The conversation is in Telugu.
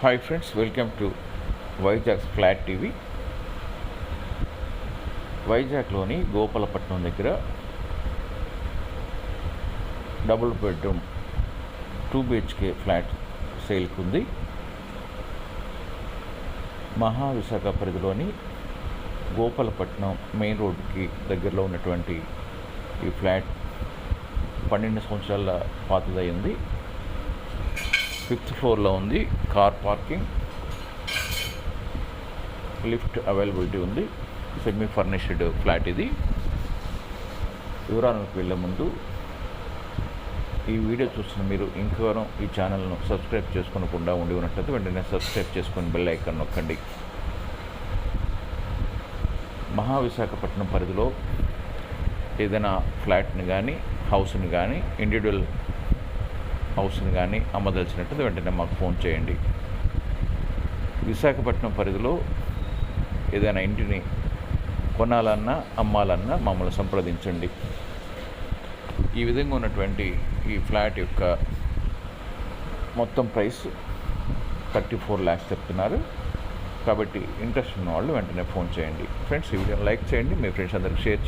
Hi friends, welcome to Vizag flat TV. వైజాగ్లోని గోపాలపట్నం దగ్గర డబుల్ బెడ్రూమ్ 2 BHK ఫ్లాట్ సేల్కి ఉంది. మహావిశాఖ పరిధిలోని గోపాలపట్నం మెయిన్ రోడ్కి దగ్గరలో ఉన్నటువంటి ఈ ఫ్లాట్ 12 సంవత్సరాల పాతదయ్యింది. 5th ఫ్లోర్లో ఉంది. కార్ పార్కింగ్, లిఫ్ట్ అవైలబిలిటీ ఉంది. సెమీ ఫర్నిష్డ్ ఫ్లాట్ ఇది. వివరాలకు వెళ్ళే ముందు ఈ వీడియో చూస్తున్న మీరు ఇంకెవరూ ఈ ఛానల్ను సబ్స్క్రైబ్ చేసుకోకుండా ఉండి ఉన్నట్లయితే వెంటనే సబ్స్క్రైబ్ చేసుకొని బెల్ ఐకాన్ నొక్కండి. మహావిశాఖపట్నం పరిధిలో ఏదైనా ఫ్లాట్ని కానీ హౌస్ని కానీ ఇండివిజువల్ హౌస్ని కానీ అమ్మదలిచినట్టు వెంటనే మాకు ఫోన్ చేయండి. విశాఖపట్నం పరిధిలో ఏదైనా ఇంటిని కొనాలన్నా అమ్మాలన్నా మమ్మల్ని సంప్రదించండి. ఈ విధంగా ఉన్నటువంటి ఈ ఫ్లాట్ యొక్క మొత్తం ప్రైస్ 34 lakhs చెప్తున్నారు. కాబట్టి ఇంట్రెస్ట్ ఉన్న వాళ్ళు వెంటనే ఫోన్ చేయండి. ఫ్రెండ్స్, ఈ వీడియోని లైక్ చేయండి, మీ ఫ్రెండ్స్ అందరికి షేర్ చేయండి.